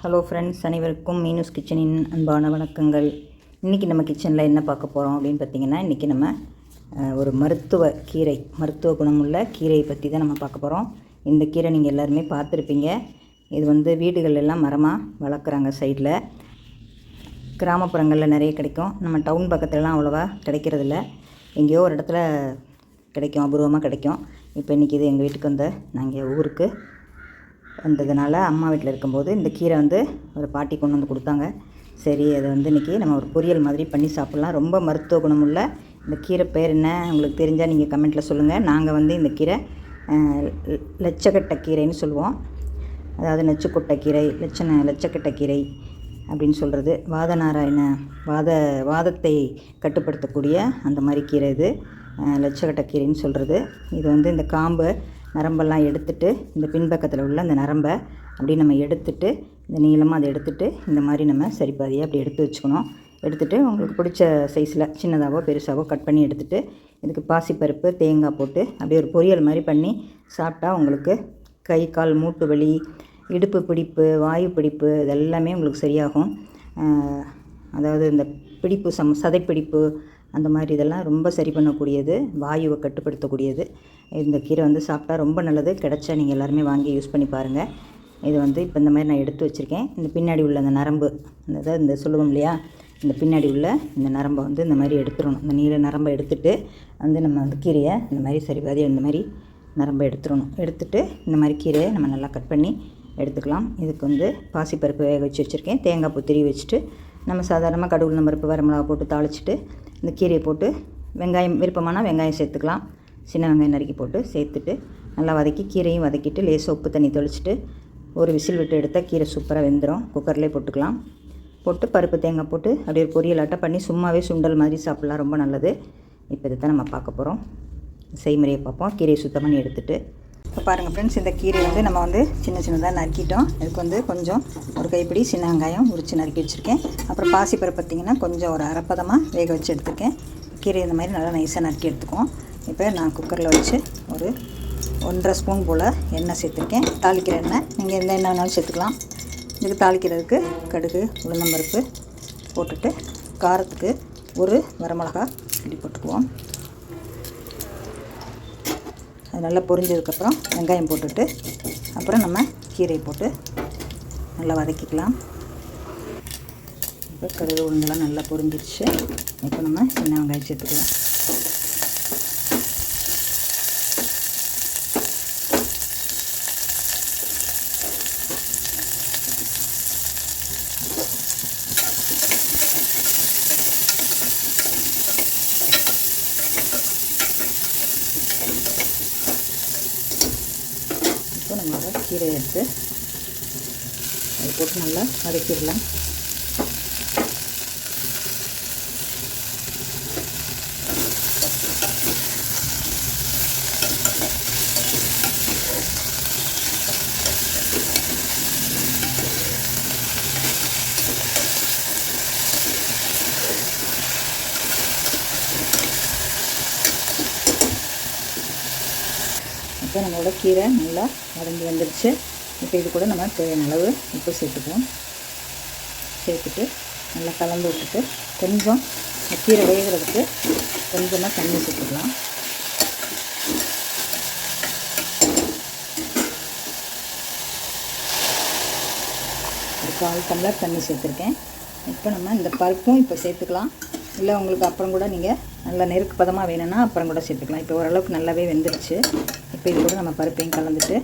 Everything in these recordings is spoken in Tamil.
ஹலோ ஃப்ரெண்ட்ஸ், அனைவருக்கும் மீனூஸ் கிச்சனின் அன்பான வணக்கங்கள். இன்றைக்கி நம்ம கிச்சனில் என்ன பார்க்க போகிறோம் அப்படின்னு பார்த்திங்கன்னா, இன்றைக்கி நம்ம ஒரு மருத்துவ குணமுள்ள கீரையை பற்றி தான் நம்ம பார்க்க போகிறோம். இந்த கீரை நீங்கள் எல்லாருமே பார்த்துருப்பீங்க. இது வீடுகள் எல்லாம் மரமாக வளர்க்குறாங்க. சைடில் கிராமப்புறங்களில் நிறைய கிடைக்கும். நம்ம டவுன் பக்கத்துலலாம் அவ்வளோவா கிடைக்கிறதில்ல. எங்கேயோ ஒரு இடத்துல கிடைக்கும், அபூர்வமாக கிடைக்கும். இப்போ இன்றைக்கி இது எங்கள் வீட்டுக்கு நாங்கள் ஊருக்கு வந்ததுனால அம்மா வீட்டில் இருக்கும்போது இந்த கீரை ஒரு பாட்டி கொண்டு வந்து கொடுத்தாங்க. சரி, அதை இன்றைக்கி நம்ம ஒரு பொரியல் மாதிரி பண்ணி சாப்பிட்லாம். ரொம்ப மருத்துவ குணமுள்ள இந்த கீரை பேர் என்ன உங்களுக்கு தெரிஞ்சால் நீங்கள் கமெண்ட்டில் சொல்லுங்கள். நாங்கள் இந்த கீரை லட்சக்கட்டை கீரைன்னு சொல்லுவோம். அதாவது நெச்சுக்கொட்டை கீரை, லட்சக்கட்டை கீரை அப்படின்னு சொல்கிறது. வாதத்தை கட்டுப்படுத்தக்கூடிய அந்த மாதிரி கீரை இது லட்சக்கட்டை கீரைன்னு சொல்கிறது. இது இந்த காம்பு நரம்பெல்லாம் எடுத்துகிட்டு, இந்த பின்பக்கத்தில் உள்ள அந்த நரம்பை அப்படி நம்ம எடுத்துகிட்டு, இந்த நீளமாக அதை எடுத்துகிட்டு இந்த மாதிரி நம்ம சரிபாதியாக அப்படி எடுத்து வச்சுக்கணும். எடுத்துகிட்டு உங்களுக்கு பிடிச்ச சைஸில் சின்னதாகவோ பெருசாகவோ கட் பண்ணி எடுத்துகிட்டு, இதுக்கு பாசிப்பருப்பு, தேங்காய் போட்டு அப்படியே ஒரு பொரியல் மாதிரி பண்ணி சாப்பிட்டா உங்களுக்கு கை கால் மூட்டு வலி, இடுப்பு பிடிப்பு, வாயு பிடிப்பு இதெல்லாமே உங்களுக்கு சரியாகும். அதாவது இந்த பிடிப்பு சதைப்பிடிப்பு அந்த மாதிரி இதெல்லாம் ரொம்ப சரி பண்ணக்கூடியது, வாயுவை கட்டுப்படுத்தக்கூடியது. இந்த கீரை சாப்பிட்டா ரொம்ப நல்லது. கிடைச்சா நீங்கள் எல்லாருமே வாங்கி யூஸ் பண்ணி பாருங்கள். இது இப்போ இந்த மாதிரி நான் எடுத்து வச்சுருக்கேன். இந்த பின்னாடி உள்ள அந்த நரம்பு, இந்த சொல்லுவோம் இல்லையா, இந்த பின்னாடி உள்ள இந்த நரம்பை இந்த மாதிரி எடுத்துடணும். இந்த நீல நரம்பை எடுத்துகிட்டு நம்ம கீரையை இந்த மாதிரி சரிபாதி இந்த மாதிரி நரம்பை எடுத்துடணும். எடுத்துகிட்டு இந்த மாதிரி கீரையை நம்ம நல்லா கட் பண்ணி எடுத்துக்கலாம். இதுக்கு பாசிப்பருப்பு வேக வச்சுருக்கேன். தேங்காய் பூ திரி வச்சுட்டு நம்ம சாதாரணமாக கடுகு, உளுந்தம் பருப்பு, வரமிளகா போட்டு தாளிச்சிட்டு இந்த கீரையை போட்டு வெங்காயம் விருப்பமான வெங்காயம் சேர்த்துக்கலாம். சின்ன வெங்காயம் நறுக்கி போட்டு சேர்த்துட்டு நல்லா வதக்கி கீரையும் வதக்கிட்டு லேசாக உப்பு தண்ணி தெளிச்சிட்டு ஒரு விசில் விட்டு எடுத்தால் கீரை சூப்பராக வெந்துடும். குக்கர்லேயே போட்டுக்கலாம். போட்டு பருப்பு தேங்காய் போட்டு அப்படியே ஒரு பொரியலாட்டம் பண்ணி சும்மாவே சுண்டல் மாதிரி சாப்பிட்லாம். ரொம்ப நல்லது. இப்போ இதை தான் நம்ம பார்க்க போகிறோம். செய்முறையை பார்ப்போம். கீரையை சுத்தம் பண்ணி எடுத்துகிட்டு இப்போ பாருங்கள் ஃப்ரெண்ட்ஸ், இந்த கீரை நம்ம சின்னதாக நறுக்கிட்டோம். இதுக்கு கொஞ்சம் ஒரு கைப்பிடி சின்ன வெங்காயம் உரித்து நறுக்கி வச்சுருக்கேன். அப்புறம் பாசிப்பருப்பு பார்த்திங்கன்னா கொஞ்சம் ஒரு அரைப்பதமாக வேக வச்சு எடுத்துருக்கேன். கீரை இந்த மாதிரி நல்லா நைஸாக நறுக்கி எடுத்துக்குவோம். இப்போ நான் குக்கரில் வச்சு ஒரு 1.5 ஸ்பூன் போல் எண்ணெய் சேர்த்துருக்கேன். தாளிக்கிற எண்ணெய் நீங்கள் எந்த எண்ணெய் வேணாலும் சேர்த்துக்கலாம். இதுக்கு தாளிக்கிறதுக்கு கடுகு, உளுந்தம்பருப்பு போட்டுட்டு காரத்துக்கு ஒரு வரமிளகா கிள்ளி போட்டுக்குவோம். அது நல்லா பொரிஞ்சதுக்கப்புறம் வெங்காயம் போட்டுட்டு அப்புறம் நம்ம கீரையை போட்டு நல்லா வதக்கிக்கலாம். இப்போ கடுகு உளுந்தெல்லாம் நல்லா பொரிஞ்சிடுச்சு. இப்போ நம்ம சின்ன வெங்காயம் சேர்த்துக்கலாம். நம்மளோட கீரையை எடுத்து அதை போட்டு நல்லா வதக்கிடலாம். இப்போ நம்மளோட கீரை நல்லா வதங்கி வந்துடுச்சு. இப்போ இது கூட நம்ம தேவையான அளவு உப்பு சேர்த்துக்குவோம். சேர்த்துட்டு நல்லா கலந்து விட்டுட்டு கொஞ்சம் கீரை வேகிறதுக்கு கொஞ்சமாக தண்ணி சேர்த்துக்கலாம். ஒரு 1/4 டம்ளர் தண்ணி சேர்த்துருக்கேன். இப்போ நம்ம இந்த பருப்பும் இப்போ சேர்த்துக்கலாம். இல்லை உங்களுக்கு அப்புறம் கூட நீங்கள் நல்லா நெருக்கு பதமாக வேணும்னா அப்புறம் கூட சேர்த்துக்கலாம். இப்போ ஓரளவுக்கு நல்லாவே வெந்துடுச்சு. இப்போ இது கூட நம்ம பருப்பையும் கலந்துட்டு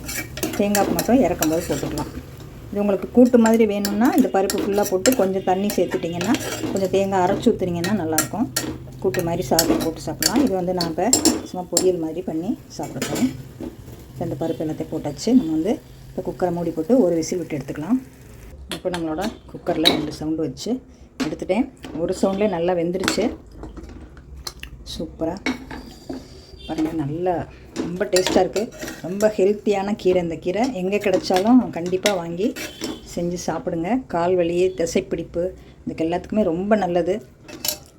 தேங்காய் மட்டும் இறக்கும்போது போட்டுக்கலாம். இது உங்களுக்கு கூட்டு மாதிரி வேணும்னா இந்த பருப்பு ஃபுல்லாக போட்டு கொஞ்சம் தண்ணி சேர்த்துட்டிங்கன்னா, கொஞ்சம் தேங்காய் அரைச்சி ஊற்றுனீங்கன்னா நல்லாயிருக்கும். கூட்டு மாதிரி சாதம் போட்டு சாப்பிட்லாம். இது நான் இப்போ சும்மா பொரியல் மாதிரி பண்ணி சாப்பிட்றேன். இந்த பருப்பு எல்லாத்தையும் போட்டாச்சு. நம்ம இப்போ குக்கரை மூடி போட்டு ஒரு விசில் விட்டு எடுத்துக்கலாம். இப்போ நம்மளோட குக்கரில் 2 சவுண்டு வச்சு எடுத்துட்டேன். ஒரு சவுண்ட்லேயே நல்லா வெந்துருச்சு. சூப்பராக பாருங்கள், நல்லா ரொம்ப டேஸ்ட்டாக இருக்குது. ரொம்ப ஹெல்த்தியான கீரை. இந்த கீரை எங்கே கிடைச்சாலும் கண்டிப்பாக வாங்கி செஞ்சு சாப்பிடுங்க. கால் வலி, தசைப்பிடிப்பு இதுக்கு எல்லாத்துக்குமே ரொம்ப நல்லது.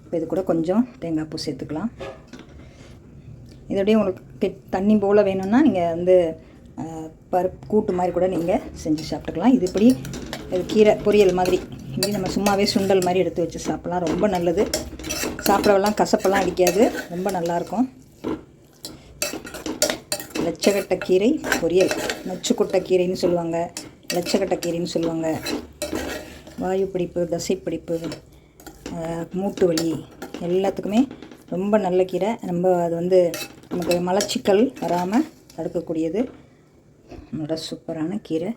இப்போ இது கூட கொஞ்சம் தேங்காய் பூ சேர்த்துக்கலாம். இதோடய உங்களுக்கு தண்ணி போல் வேணும்னா நீங்கள் பருப்பு கூட்டு மாதிரி கூட நீங்கள் செஞ்சு சாப்பிட்டுக்கலாம். இது இப்படி இது கீரை பொரியல் மாதிரி இப்படி நம்ம சும்மாவே சுண்டல் மாதிரி எடுத்து வச்சு சாப்பிட்லாம். ரொம்ப நல்லது. சாப்பிடவெல்லாம் கசப்பெல்லாம் அடிக்காது. ரொம்ப நல்லாயிருக்கும். லட்சக்கட்டை கீரை பொரியல், நொச்சுக்கொட்டை கீரைன்னு சொல்லுவாங்க, லட்சக்கட்டை கீரைன்னு சொல்லுவாங்க. வாயு பிடிப்பு, தசைப்பிடிப்பு, மூட்டு வலி எல்லாத்துக்குமே ரொம்ப நல்ல கீரை. ரொம்ப அது வந்து நமக்கு மலச்சிக்கல் வராமல் தடுக்கக்கூடியது. நம்மளோட சூப்பரான கீரை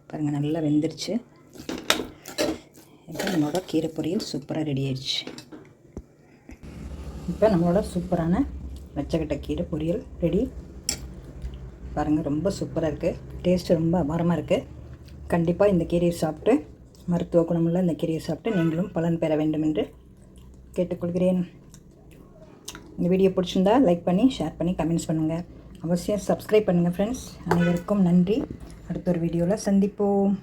பாருங்கள், நல்லா வெந்துருச்சு. இப்போ நம்மளோட கீரை பொரியல் சூப்பராக ரெடி ஆயிடுச்சு. இப்போ நம்மளோட சூப்பரான லட்சக்கட்டை கீரை பொரியல் ரெடி. பாருங்கள், ரொம்ப சூப்பராக இருக்குது. டேஸ்ட்டு ரொம்ப அபாரமாக இருக்குது. கண்டிப்பாக இந்த கீரையை சாப்பிட்டு, மருத்துவ குணமுள்ள இந்த கீரையை சாப்பிட்டு நீங்களும் பலன் பெற வேண்டும் என்று கேட்டுக்கொள்கிறேன். இந்த வீடியோ பிடிச்சிருந்தா லைக் பண்ணி, ஷேர் பண்ணி, கமெண்ட்ஸ் பண்ணுங்கள். அவசியம் சப்ஸ்கிரைப் பண்ணுங்கள் ஃப்ரெண்ட்ஸ். அனைவருக்கும் நன்றி. அடுத்த ஒரு வீடியோவில் சந்திப்போம்.